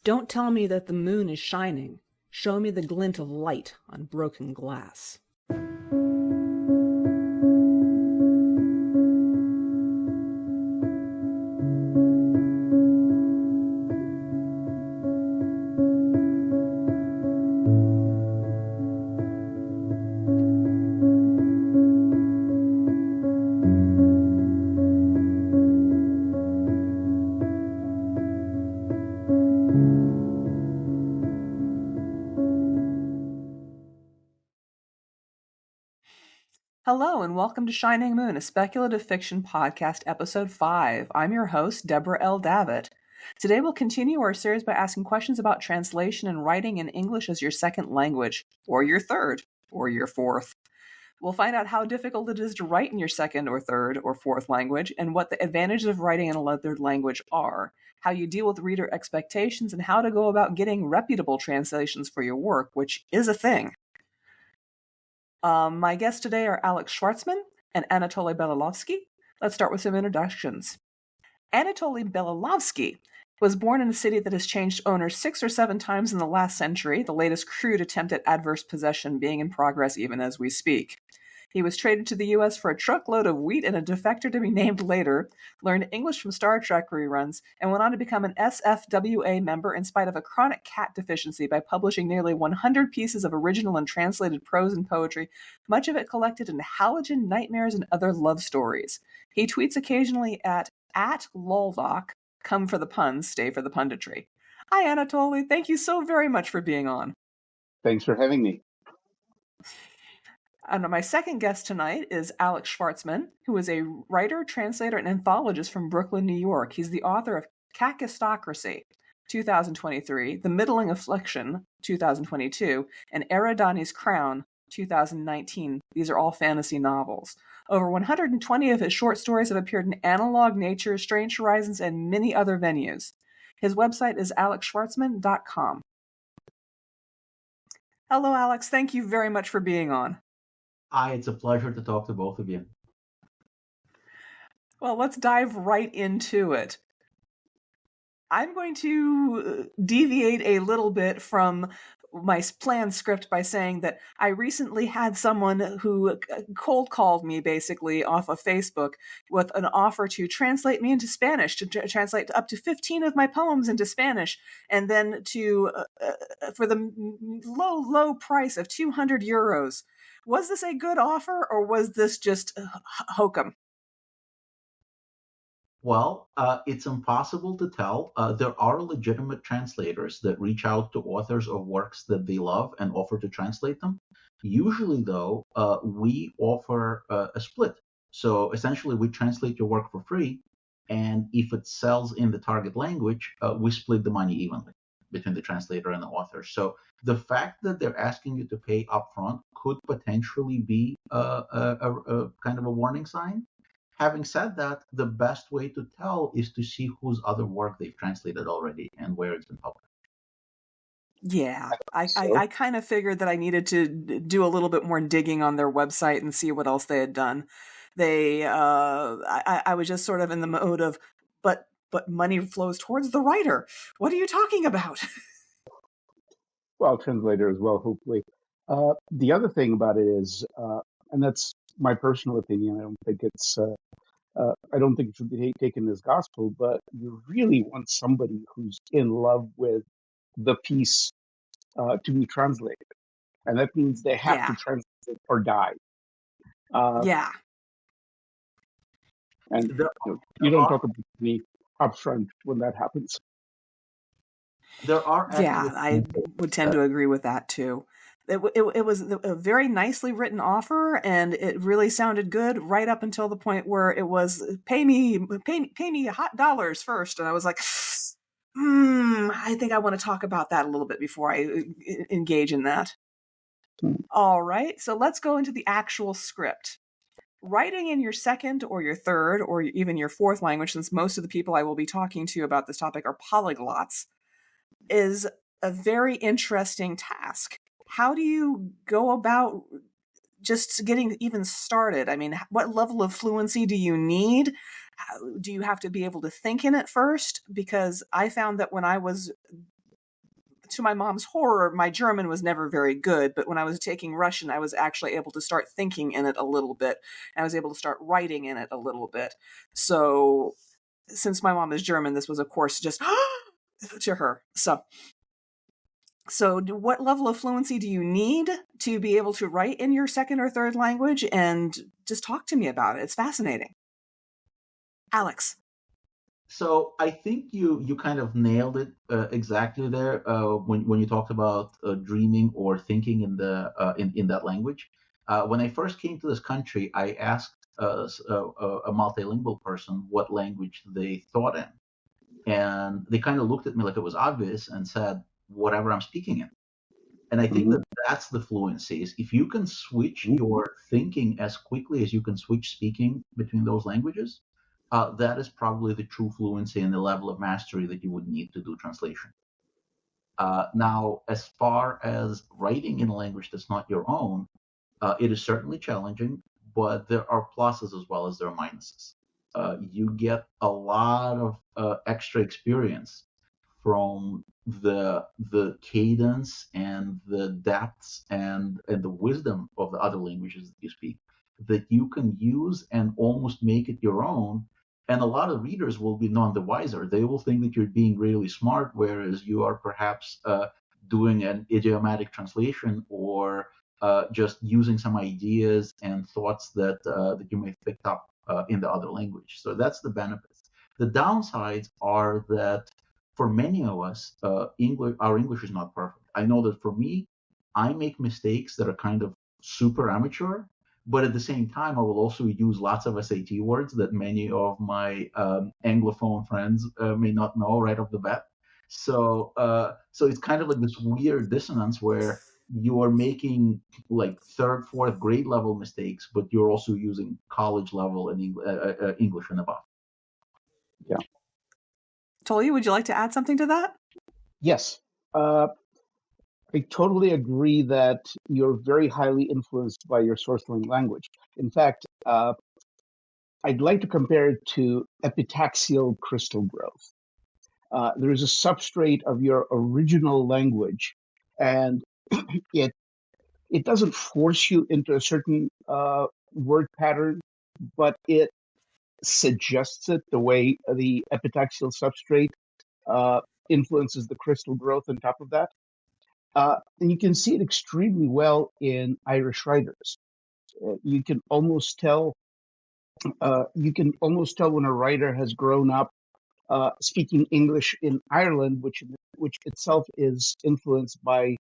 Don't tell me that the moon is shining. Show me the glint of light on broken glass. Hello and welcome to Shining Moon, a speculative fiction podcast, episode 5. I'm your host, Deborah L. Davitt. Today we'll continue our series by asking questions about translation and writing in English as your second language, or your third, or your fourth. We'll find out how difficult it is to write in your second or third or fourth language, and what the advantages of writing in another language are, how you deal with reader expectations, and how to go about getting reputable translations for your work, which is a thing. My guests today are Alex Shvartsman and Anatoly Belilovsky. Let's start with some introductions. Anatoly Belilovsky was born in a city that has changed owners 6 or 7 times in the last century, the latest crude attempt at adverse possession being in progress even as we speak. He was traded to the U.S. for a truckload of wheat and a defector to be named later, learned English from Star Trek reruns, and went on to become an SFWA member in spite of a chronic cat deficiency by publishing nearly 100 pieces of original and translated prose and poetry, much of it collected in Halogen Nightmares and Other Love Stories. He tweets occasionally at @loldoc, come for the puns, stay for the punditry. Hi, Anatoly. Thank you so very much for being on. Thanks for having me. And my second guest tonight is Alex Shvartsman, who is a writer, translator, and anthologist from Brooklyn, New York. He's the author of Kakistocracy, 2023, The Middling Affliction, 2022, and Eridani's Crown, 2019. These are all fantasy novels. Over 120 of his short stories have appeared in Analog, Nature, Strange Horizons, and many other venues. His website is alexshvartsman.com. Hello, Alex. Thank you very much for being on. Hi, it's a pleasure to talk to both of you. Well, let's dive right into it. I'm going to deviate a little bit from my planned script by saying that I recently had someone who cold called me basically off of Facebook with an offer to translate me into Spanish, to translate up to 15 of my poems into Spanish, and then to for the low price of 200 euros. Was this a good offer, or was this just hokum? Well, it's impossible to tell. There are legitimate translators that reach out to authors of works that they love and offer to translate them. Usually, though, we offer a split. So essentially, we translate your work for free, and if it sells in the target language, we split the money evenly between the translator and the author. So the fact that they're asking you to pay upfront could potentially be a kind of a warning sign. Having said that, the best way to tell is to see whose other work they've translated already and where it's been published. Yeah, I kind of figured that I needed to do a little bit more digging on their website and see what else they had done. I was just sort of in the mode of, but money flows towards the writer. What are you talking about? Well, translator as well, hopefully. The other thing about it is, and that's my personal opinion, I don't think it should be taken as gospel, but you really want somebody who's in love with the piece to be translated. And that means they have to translate it or die. Yeah. And you don't talk about me upfront when that happens. There are I would tend to agree with that too. It was a very nicely written offer, and it really sounded good right up until the point where it was pay me hot dollars first, and I was like, I think I want to talk about that a little bit before I engage in that. All right, so let's go into the actual script. Writing in your second or your third or even your fourth language, since most of the people I will be talking to about this topic are polyglots, is a very interesting task. How do you go about just getting even started? I mean, what level of fluency do you need? Do you have to be able to think in it first? Because I found that when I was to my mom's horror, my German was never very good, but when I was taking Russian, I was actually able to start thinking in it a little bit. And I was able to start writing in it a little bit. So since my mom is German, this was, of course, just to her. So what level of fluency do you need to be able to write in your second or third language? And just talk to me about it. It's fascinating. Alex. So I think you kind of nailed it exactly there when you talked about dreaming or thinking in the in that language. When I first came to this country, I asked a multilingual person what language they thought in, and they kind of looked at me like it was obvious and said, "Whatever I'm speaking in." And I think Mhm. that that's the fluency. Is if you can switch Mhm. your thinking as quickly as you can switch speaking between those languages, that is probably the true fluency and the level of mastery that you would need to do translation. Now, as far as writing in a language that's not your own, it is certainly challenging, but there are pluses as well as there are minuses. You get a lot of extra experience from the cadence and the depths and the wisdom of the other languages that you speak that you can use and almost make it your own. And a lot of readers will be none the wiser. They will think that you're being really smart, whereas you are perhaps doing an idiomatic translation or just using some ideas and thoughts that you may have picked up in the other language. So that's the benefits. The downsides are that for many of us, our English is not perfect. I know that for me, I make mistakes that are kind of super amateur, but at the same time, I will also use lots of SAT words that many of my Anglophone friends may not know right off the bat. So it's kind of like this weird dissonance where you are making like third, fourth grade level mistakes, but you're also using college level and English and above. Yeah. Tolly, would you like to add something to that? Yes. I totally agree that you're very highly influenced by your source language. In fact, I'd like to compare it to epitaxial crystal growth. There is a substrate of your original language, and it it doesn't force you into a certain word pattern, but it suggests it the way the epitaxial substrate uh, influences the crystal growth on top of that. And you can see it extremely well in Irish writers. You can almost tell. You can almost tell when a writer has grown up speaking English in Ireland, which itself is influenced by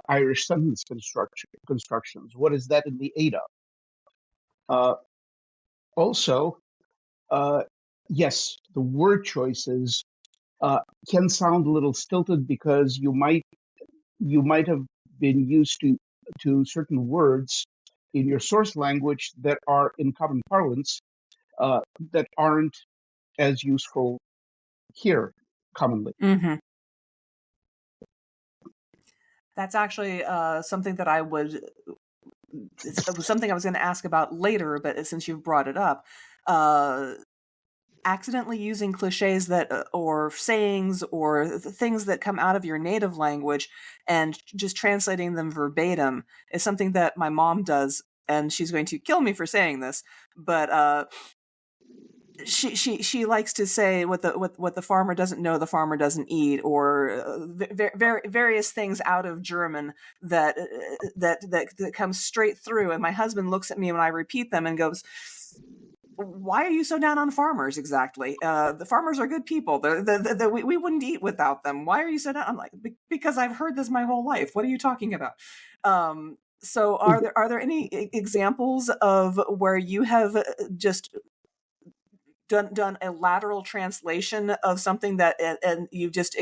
Irish sentence constructions. What is that in the Ada? Uh, also, uh, yes, the word choices can sound a little stilted because you might have been used to certain words in your source language that are in common parlance uh, that aren't as useful here commonly. Mm-hmm. That's actually something that it was something I was going to ask about later, but since you've brought it up, accidentally using cliches that or sayings or things that come out of your native language and just translating them verbatim is something that my mom does, and she's going to kill me for saying this, but she likes to say what the farmer doesn't know, the farmer doesn't eat, or various things out of German that comes straight through. And my husband looks at me when I repeat them and goes, "Why are you so down on farmers exactly? The farmers are good people. We wouldn't eat without them. Why are you so down?" I'm like, because I've heard this my whole life. What are you talking about? So are there any examples of where you have just done a lateral translation of something that and you just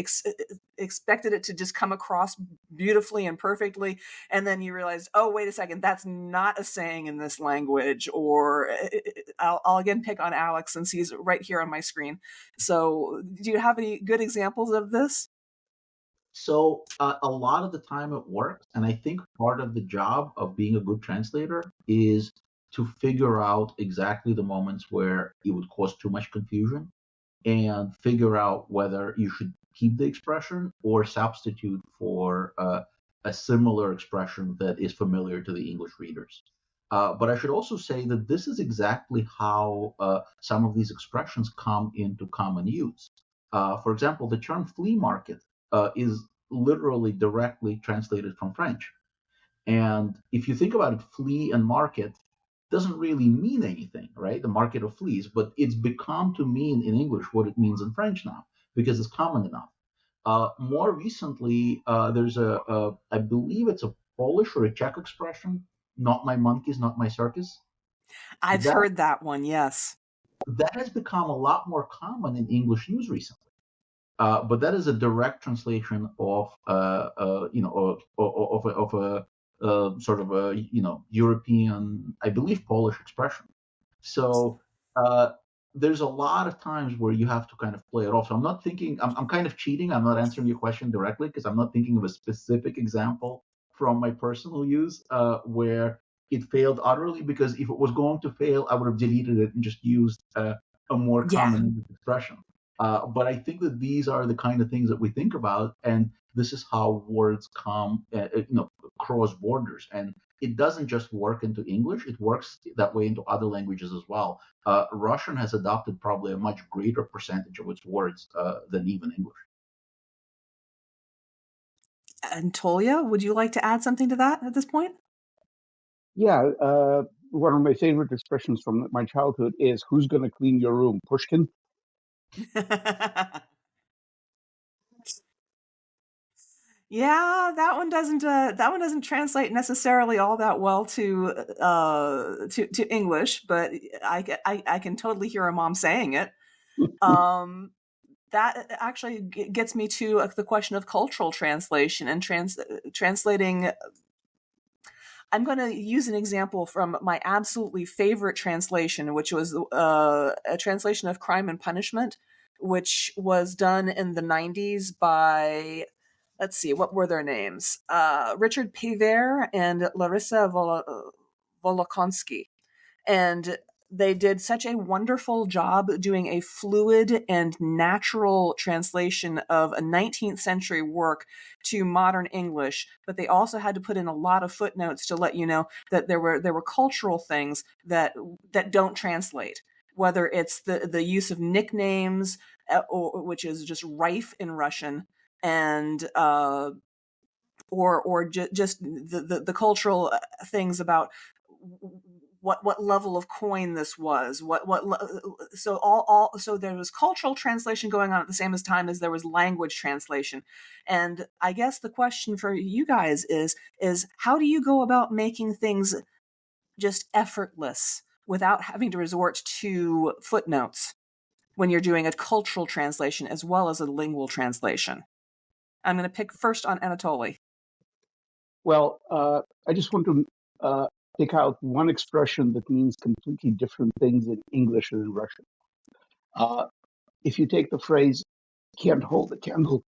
expected it to just come across beautifully and perfectly, and then you realize, oh wait a second, that's not a saying in this language? Or I'll again pick on Alex since he's right here on my screen. So do you have any good examples of this? So a lot of the time it works, and I think part of the job of being a good translator is to figure out exactly the moments where it would cause too much confusion and figure out whether you should keep the expression or substitute for a similar expression that is familiar to the English readers. But I should also say that this is exactly how some of these expressions come into common use. For example, the term flea market is literally directly translated from French. And if you think about it, flea and market doesn't really mean anything, right? The market of fleas, but it's become to mean in English what it means in French now because it's common enough. More recently, there's I believe it's a Polish or a Czech expression, not my monkeys, not my circus. I've That heard that one, yes. that has become a lot more common in English news recently. But that is a direct translation of of a sort of a European, I believe, Polish expression. So there's a lot of times where you have to kind of play it off. So I'm not thinking, I'm kind of cheating. I'm not answering your question directly because I'm not thinking of a specific example from my personal use where it failed utterly, because if it was going to fail, I would have deleted it and just used a more Yeah. common expression. But I think that these are the kind of things that we think about, and this is how words come, cross borders. And it doesn't just work into English; it works that way into other languages as well. Russian has adopted probably a much greater percentage of its words than even English. Anatolia, would you like to add something to that at this point? Yeah, one of my favorite expressions from my childhood is "Who's going to clean your room, Pushkin?" Yeah, that one doesn't translate necessarily all that well to English, but I can totally hear a mom saying it. That actually gets me to the question of cultural translation and translating. I'm going to use an example from my absolutely favorite translation, which was a translation of Crime and Punishment, which was done in the 90s by, let's see, what were their names? Richard Piver and Larissa Volokonsky. And they did such a wonderful job doing a fluid and natural translation of a 19th century work to modern English, but they also had to put in a lot of footnotes to let you know that there were cultural things that don't translate, whether it's the use of nicknames, which is just rife in Russian, and or just the cultural things about what level of coin this was, so there was cultural translation going on at the same time as there was language translation. And I guess the question for you guys is how do you go about making things just effortless without having to resort to footnotes when you're doing a cultural translation as well as a lingual translation? I'm going to pick first on Anatoly. Well, I just want to pick out one expression that means completely different things in English and in Russian. If you take the phrase "can't hold a candle,"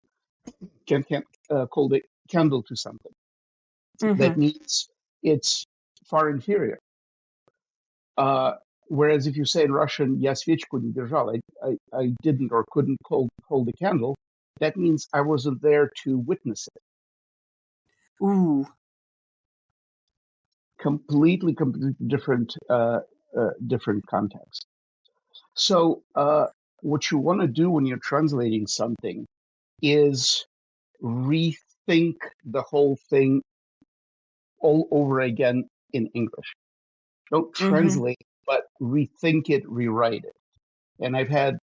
can't hold a candle to something, that means it's far inferior. Whereas if you say in Russian "я свечку не держал," I didn't or couldn't hold a candle, that means I wasn't there to witness it. Ooh. Completely different different context. So what you want to do when you're translating something is rethink the whole thing all over again in English. Don't translate, but rethink it, rewrite it. And I've had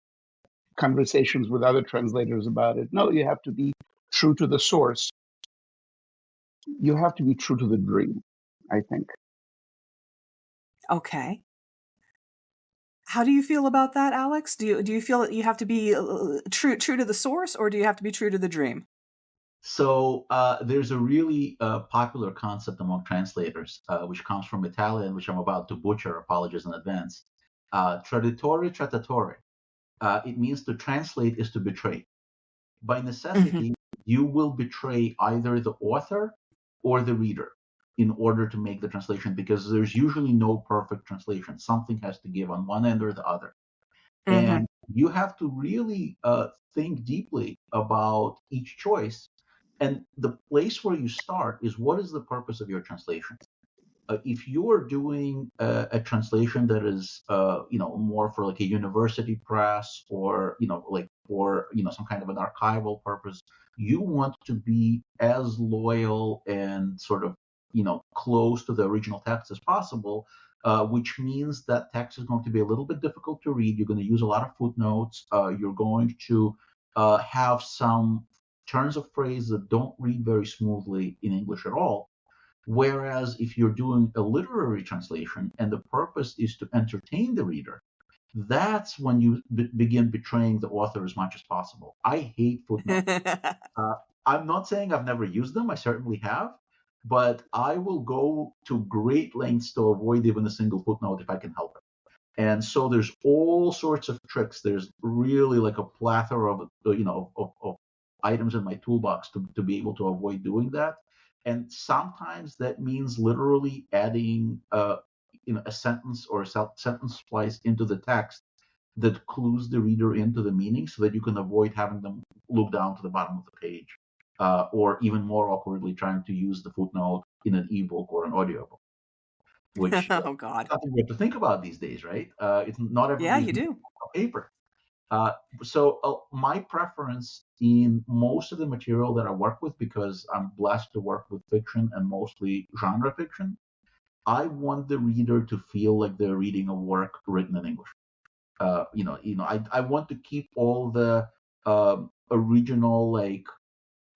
conversations with other translators about it. No, you have to be true to the source. You have to be true to the dream, I think. Okay. How do you feel about that, Alex? Do you feel that you have to be true to the source, or do you have to be true to the dream? So there's a really popular concept among translators, which comes from Italian, which I'm about to butcher. Apologies in advance. Traditore trattatore. It means to translate is to betray. By necessity, you will betray either the author or the reader in order to make the translation, because there's usually no perfect translation. Something has to give on one end or the other. And you have to really think deeply about each choice. And the place where you start is, what is the purpose of your translation? If you are doing a translation that is, more for like a university press, or like for some kind of an archival purpose, you want to be as loyal and sort of close to the original text as possible. Which means that text is going to be a little bit difficult to read. You're going to use a lot of footnotes. You're going to have some turns of phrase that don't read very smoothly in English at all. Whereas if you're doing a literary translation and the purpose is to entertain the reader, that's when you begin betraying the author as much as possible. I hate footnotes. I'm not saying I've never used them. I certainly have. But I will go to great lengths to avoid even a single footnote if I can help it. And so there's all sorts of tricks. There's really like a plethora of items in my toolbox to be able to avoid doing that. And sometimes that means literally adding a sentence or a sentence splice into the text that clues the reader into the meaning, so that you can avoid having them look down to the bottom of the page, or even more awkwardly trying to use the footnote in an ebook or an audiobook, which Oh God. something we have to think about these days, right? It's not Yeah, everybody's you do. on paper. So my preference in most of the material that I work with, because I'm blessed to work with fiction and mostly genre fiction, I want the reader to feel like they're reading a work written in English. I want to keep all the original, like,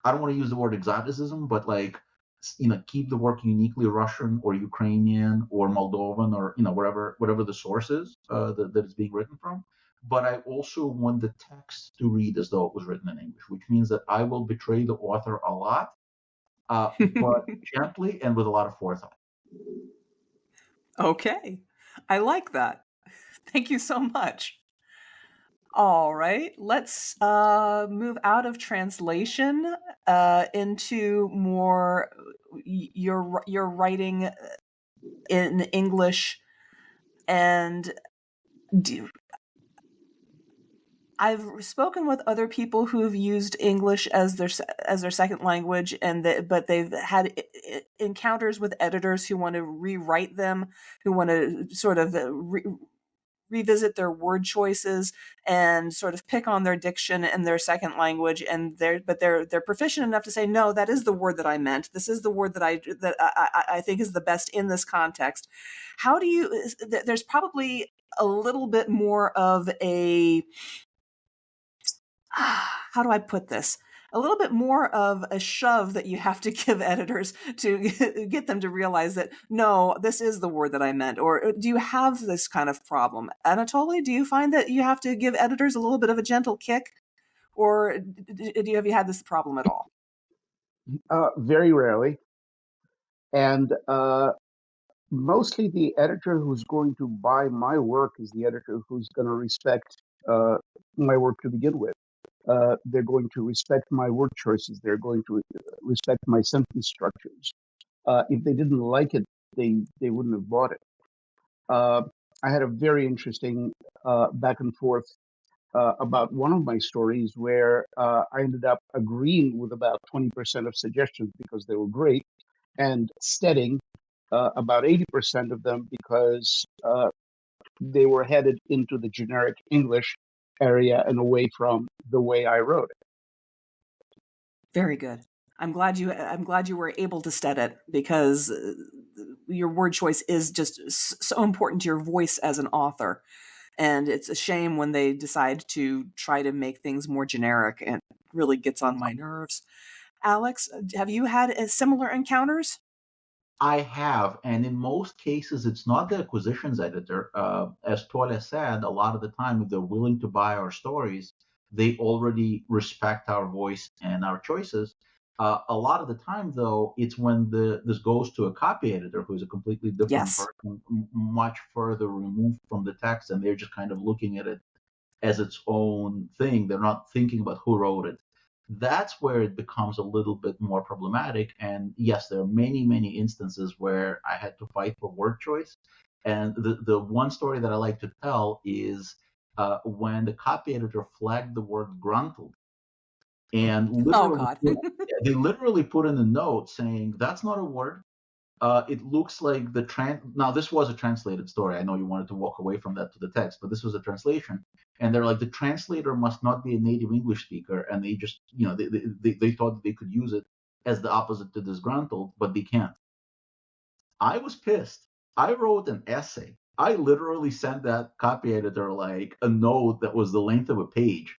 I don't want to use the word exoticism, but like, keep the work uniquely Russian or Ukrainian or Moldovan, or whatever the source is that it's being written from. But I also want the text to read as though it was written in English, which means that I will betray the author a lot, but gently and with a lot of forethought. Okay. I like that. Thank you so much. All right, let's move out of translation into more your writing in English. And I've spoken with other people who have used English as their second language, but they've had encounters with editors who want to rewrite them, who want to sort of revisit their word choices and sort of pick on their diction in their second language, and they're proficient enough to say, no, that is the word that I meant. This is the word that I think is the best in this context. How do you? There's probably a little bit more of a, how do I put this? A little bit more of a shove that you have to give editors to get them to realize that, no, this is the word that I meant. Or do you have this kind of problem? Anatoly, do you find that you have to give editors a little bit of a gentle kick? Or have you had this problem at all? Very rarely. And mostly the editor who's going to buy my work is the editor who's going to respect my work to begin with. They're going to respect my word choices. They're going to respect my sentence structures. If they didn't like it, they wouldn't have bought it. I had a very interesting back and forth about one of my stories where I ended up agreeing with about 20% of suggestions because they were great, and steadying about 80% of them because they were headed into the generic English area and away from the way I wrote it. Very good. I'm glad you were able to stead it, because your word choice is just so important to your voice as an author. And it's a shame when they decide to try to make things more generic, and it really gets on my nerves. Alex, have you had similar encounters? I have, and in most cases, it's not the acquisitions editor. As Toля said, a lot of the time, if they're willing to buy our stories, they already respect our voice and our choices. A lot of the time, though, it's when this goes to a copy editor who is a completely different Yes. person, much further removed from the text, and they're just kind of looking at it as its own thing. They're not thinking about who wrote it. That's where it becomes a little bit more problematic. And yes, there are many, many instances where I had to fight for word choice. And the one story that I like to tell is when the copy editor flagged the word gruntled, and Oh, literally, God. they literally put in a note saying that's not a word. It looks like now this was a translated story. I know you wanted to walk away from that to the text, but this was a translation. And they're like, the translator must not be a native English speaker. And they just, they thought that they could use it as the opposite to disgruntled, but they can't. I was pissed. I wrote an essay. I literally sent that copy editor like a note that was the length of a page.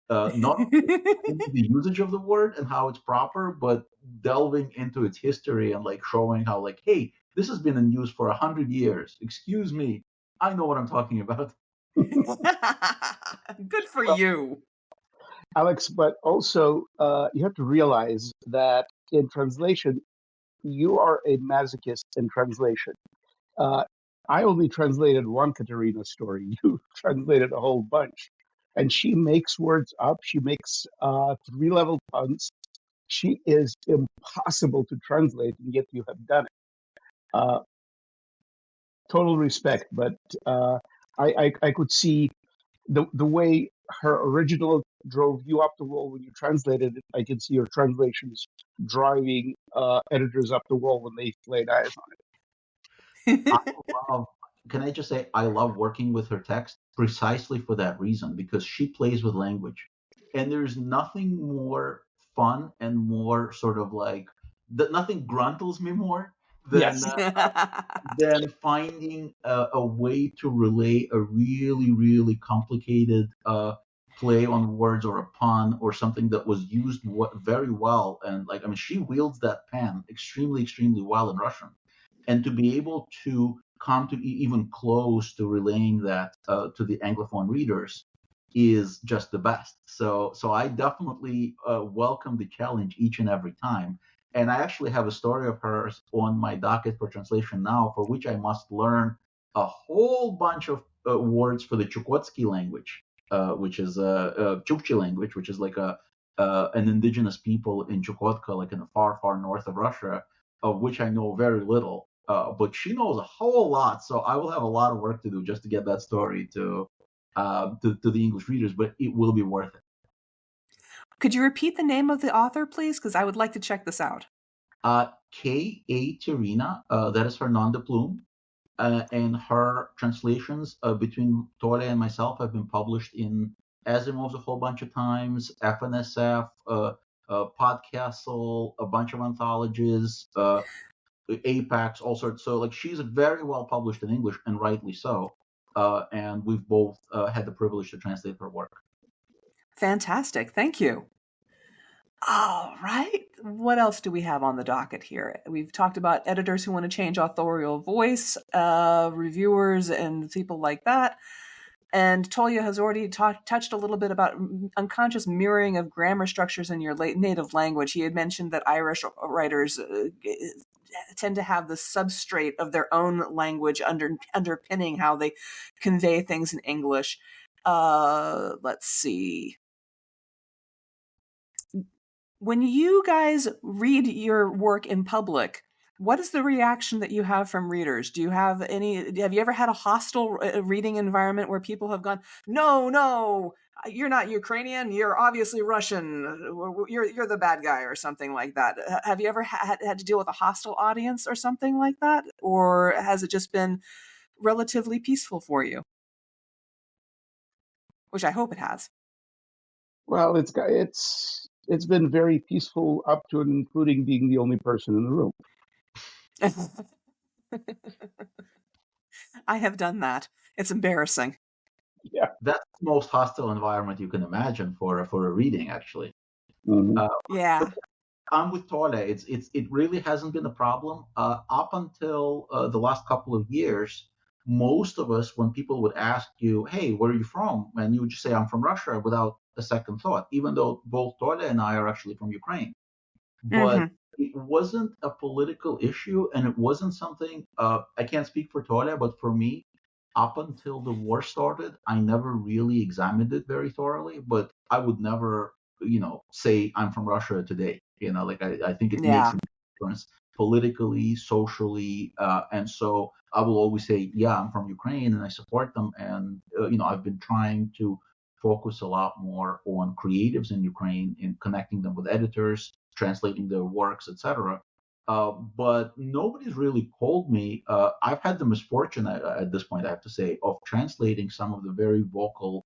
Not only the usage of the word and how it's proper, but delving into its history and like showing how like, hey, this has been in use for 100 years. Excuse me, I know what I'm talking about. Good for you. Alex, but also you have to realize that in translation, you are a masochist in translation. Uh, I only translated one Katerina story. You translated a whole bunch. And she makes words up. She makes three-level puns. She is impossible to translate, and yet you have done it. Uh, Total respect, but I could see the way her original drove you up the wall when you translated it. I can see your translations driving editors up the wall when they laid eyes on I love, can I just say, I love working with her text precisely for that reason, because she plays with language. And there's nothing more fun and more sort of like, that nothing gruntles me more it. than Yes. finding a way to relay a really, really complicated play on words or a pun or something that was used very well. And like, I mean, she wields that pen extremely, extremely well in Russian. And to be able to come to even close to relaying that to the Anglophone readers is just the best. So I definitely welcome the challenge each and every time. And I actually have a story of hers on my docket for translation now, for which I must learn a whole bunch of words for the Chukotsky language, which is a Chukchi language, which is like an indigenous people in Chukotka, like in the far, far north of Russia, of which I know very little. But she knows a whole lot, so I will have a lot of work to do just to get that story to the English readers, but it will be worth it. Could you repeat the name of the author, please? Because I would like to check this out. K.A. Terina, that is her nom de plume, and her translations between Tore and myself have been published in Asimov's a whole bunch of times, FNSF, Podcastle, a bunch of anthologies, Apex, all sorts. So like she's very well published in English, and rightly so. And we've both had the privilege to translate her work. Fantastic. Thank you. All right. What else do we have on the docket here? We've talked about editors who want to change authorial voice, reviewers, and people like that. And Tolya has already touched a little bit about unconscious mirroring of grammar structures in your native language. He had mentioned that Irish writers tend to have the substrate of their own language underpinning how they convey things in English. Let's see. When you guys read your work in public, what is the reaction that you have from readers? Do you have have you ever had a hostile reading environment where people have gone, no, you're not Ukrainian, you're obviously Russian, you're the bad guy or something like that? Have you ever had to deal with a hostile audience or something like that? Or has it just been relatively peaceful for you? Which I hope it has. Well, it's been very peaceful up to and including being the only person in the room. I have done that. It's embarrassing. Yeah. That's the most hostile environment you can imagine for a reading, actually. Mm-hmm. Yeah. I'm with Tole. It really hasn't been a problem up until the last couple of years. Most of us, when people would ask you, "Hey, where are you from?" and you would just say, "I'm from Russia," without a second thought, even though both Tole and I are actually from Ukraine. But it wasn't a political issue, and it wasn't something. I can't speak for Tole, but for me, up until the war started, I never really examined it very thoroughly. But I would never, say I'm from Russia today. Like I think it makes Yeah. sense difference politically, socially, and so I will always say, yeah, I'm from Ukraine and I support them, and I've been trying to focus a lot more on creatives in Ukraine, in connecting them with editors, translating their works, etc. But nobody's really called me. I've had the misfortune at this point, I have to say, of translating some of the very vocal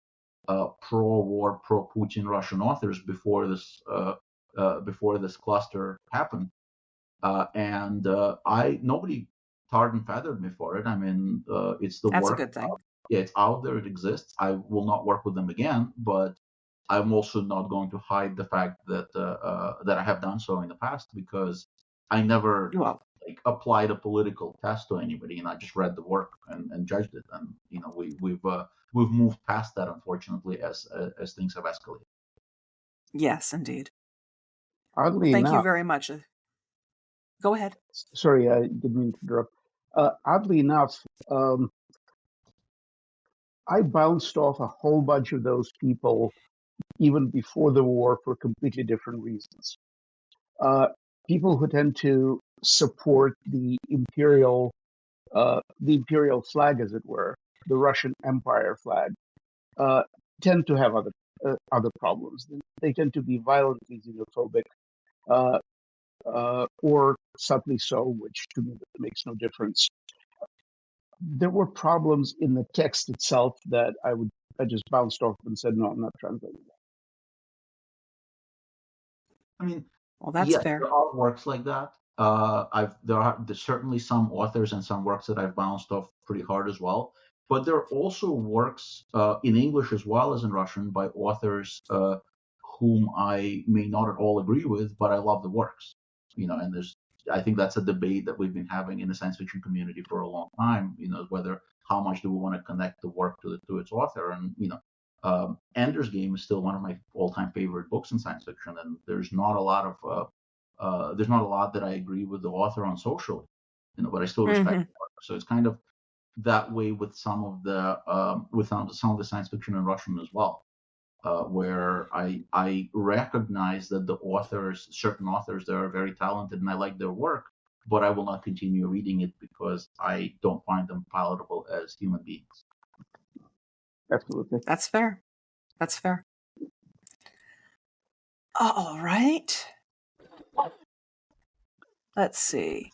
pro-war, pro-Putin Russian authors before this cluster happened, and nobody tarred and feathered me for it. I mean, it's the That's a work. good thing. Yeah, it's out there. It exists. I will not work with them again, but I'm also not going to hide the fact that I have done so in the past, because I never Well, applied a political test to anybody, and I just read the work and judged it. And we've moved past that, unfortunately, as things have escalated. yes, indeed. Oddly Thank you enough, very much. Go ahead. sorry, I didn't mean to interrupt. Oddly enough, I bounced off a whole bunch of those people even before the war for completely different reasons. People who tend to support the imperial flag, as it were, the Russian Empire flag, uh, tend to have other problems. They tend to be violently xenophobic, uh, or subtly so, which to me makes no difference. There were problems in the text itself that I just bounced off and said, no, I'm not translating that. I mean, Well, that's yes, fair. there are works like that. There's certainly some authors and some works that I've bounced off pretty hard as well. But there are also works in English as well as in Russian by authors whom I may not at all agree with, but I love the works. And I think that's a debate that we've been having in the science fiction community for a long time. Whether how much do we want to connect the work to its author, and Ender's Game is still one of my all-time favorite books in science fiction, and there's not a lot that I agree with the author on socially, but I still respect the work. So it's kind of that way with some of the science fiction in Russian as well, where I recognize that certain authors, they are very talented, and I like their work, but I will not continue reading it because I don't find them palatable as human beings. Absolutely. That's fair. That's fair. All right. Let's see.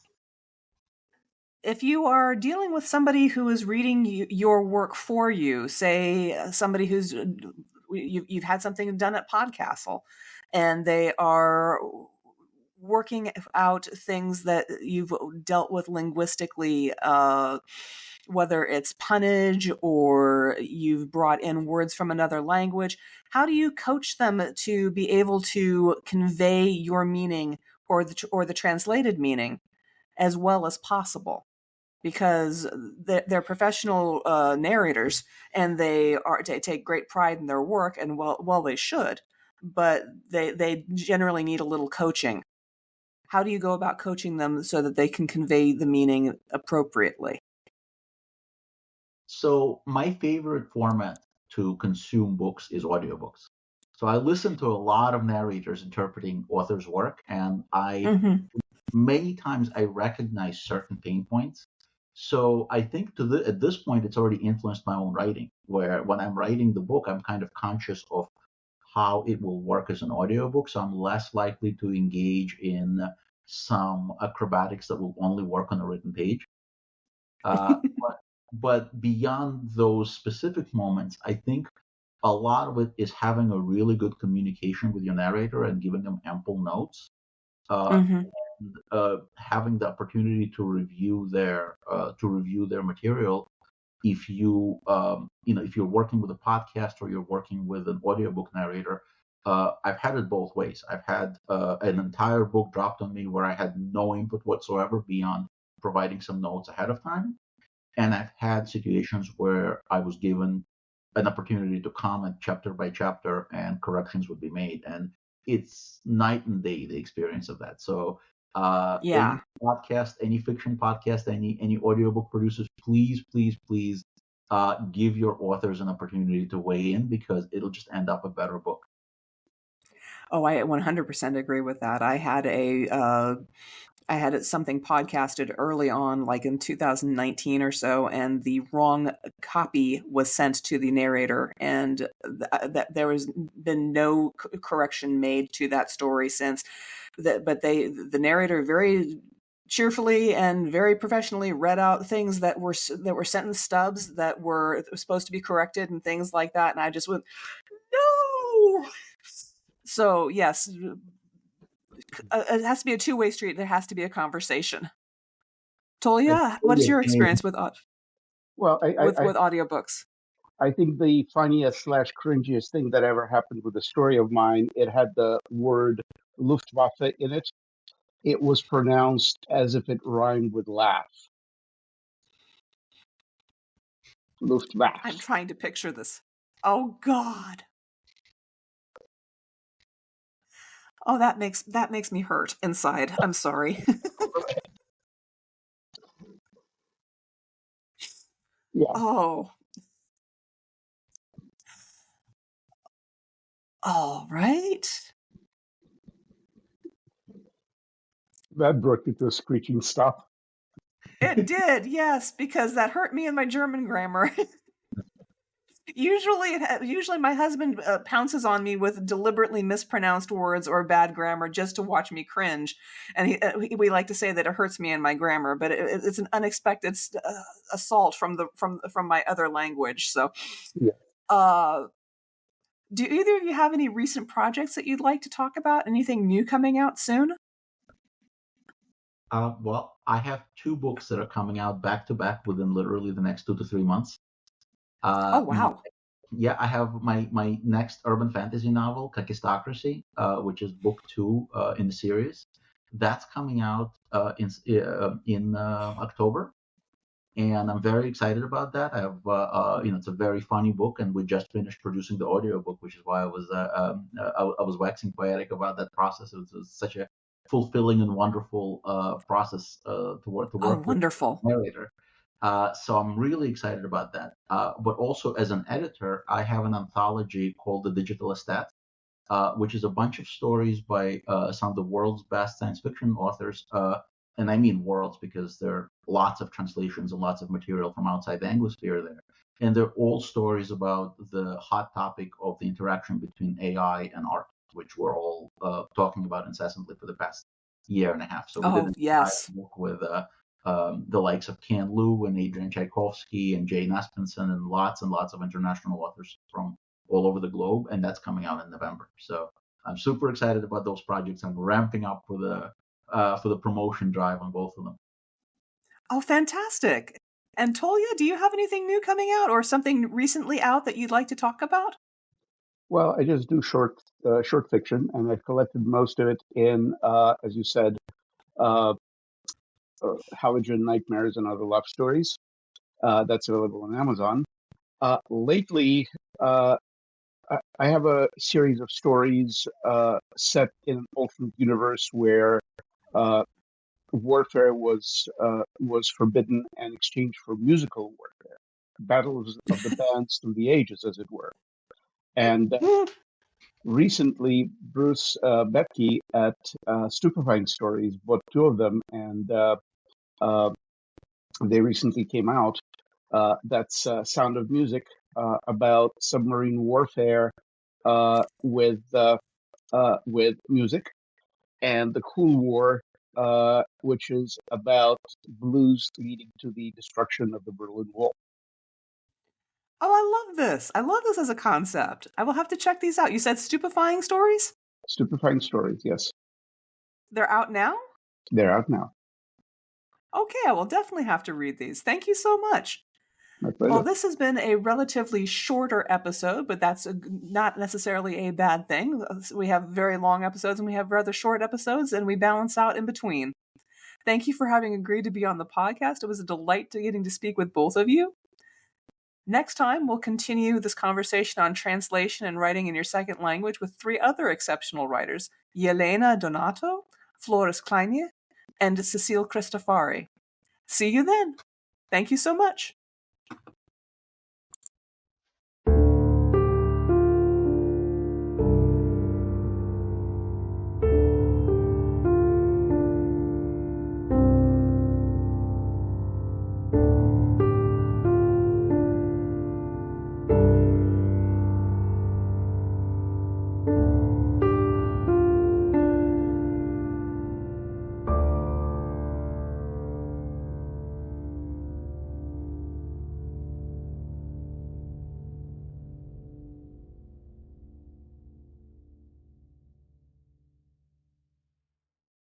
If you are dealing with somebody who is reading your work for you, say somebody who's you've had something done at Podcastle, and they are working out things that you've dealt with linguistically, whether it's punnage or you've brought in words from another language, how do you coach them to be able to convey your meaning or the translated meaning as well as possible? Because they're professional narrators, and they take great pride in their work, and well they should, but they generally need a little coaching. How do you go about coaching them so that they can convey the meaning appropriately? So my favorite format to consume books is audiobooks. So I listen to a lot of narrators interpreting authors' work, and many times I recognize certain pain points. So I think at this point, it's already influenced my own writing, where when I'm writing the book, I'm kind of conscious of how it will work as an audiobook. So I'm less likely to engage in some acrobatics that will only work on a written page. But beyond those specific moments, I think a lot of it is having a really good communication with your narrator and giving them ample notes. And having the opportunity to review their material. If if you're working with a podcast or you're working with an audiobook narrator, I've had it both ways. I've had an entire book dropped on me where I had no input whatsoever beyond providing some notes ahead of time, and I've had situations where I was given an opportunity to comment chapter by chapter and corrections would be made, and it's night and day, the experience of that. So any podcast, any fiction podcast, any audiobook producers, please give your authors an opportunity to weigh in, because it'll just end up a better book. Oh, I 100% agree with that. I had a I had something podcasted early on, like in 2019 or so, and the wrong copy was sent to the narrator, and that there was been no correction made to that story since. But the narrator very cheerfully and very professionally read out things that were sentence stubs that were supposed to be corrected and things like that, and I just went, no. So yes, it has to be a two-way street. There has to be a conversation. Tolia, what is your experience with Well, with audiobooks? I think the funniest / cringiest thing that ever happened with a story of mine, it had the word Luftwaffe in it. It was pronounced as if it rhymed with laugh. Luftwaffe. I'm trying to picture this. Oh God. Oh, that makes me hurt inside. I'm sorry. Yeah. Oh. All right. That brought you to a screeching stop. It did, yes, because that hurt me in my German grammar. Usually my husband pounces on me with deliberately mispronounced words or bad grammar just to watch me cringe, and we like to say that it hurts me in my grammar, but it's an unexpected assault from my other language. So, Yeah. Do either of you have any recent projects that you'd like to talk about? Anything new coming out soon? Well, I have 2 books that are coming out back to back within literally the next 2 to 3 months. Oh wow! I have my next urban fantasy novel, Kakistocracy, which is book 2 in the series. That's coming out in October, and I'm very excited about that. I have it's a very funny book, and we just finished producing the audiobook, which is why I was waxing poetic about that process. It was such a fulfilling and wonderful process to work wonderful. with the narrator. So I'm really excited about that. But also as an editor, I have an anthology called The Digital Estate, which is a bunch of stories by some of the world's best science fiction authors. And I mean worlds because there are lots of translations and lots of material from outside the Anglosphere there. And they're all stories about the hot topic of the interaction between AI and art, which we're all talking about incessantly for the past year and a half. So we did an entire book with the likes of Ken Liu and Adrian Tchaikovsky and Jane Espenson and lots of international authors from all over the globe, and that's coming out in November. So I'm super excited about those projects. I'm ramping up for the promotion drive on both of them. Oh, fantastic! And Tolia, do you have anything new coming out or something recently out that you'd like to talk about? Well, I just do short fiction, and I've collected most of it in, as you said, Halogen Nightmares and Other Love Stories. That's available on Amazon. Lately, I have a series of stories set in an alternate universe where warfare was forbidden and exchanged for musical warfare, battles of the bands through the ages, as it were. And recently, Bruce Betke at Stupefying Stories bought 2 of them, and they recently came out. That's Sound of Music, about submarine warfare with music, and The Cool War, which is about blues leading to the destruction of the Berlin Wall. Oh, I love this. I love this as a concept. I will have to check these out. You said Stupefying Stories? Stupefying Stories, yes. They're out now? They're out now. Okay, I will definitely have to read these. Thank you so much. My pleasure. Well, this has been a relatively shorter episode, but that's not necessarily a bad thing. We have very long episodes and we have rather short episodes, and we balance out in between. Thank you for having agreed to be on the podcast. It was a delight getting to speak with both of you. Next time, we'll continue this conversation on translation and writing in your second language with 3 other exceptional writers, Yelena Donato, Floris Kleine, and Cecile Cristofari. See you then. Thank you so much.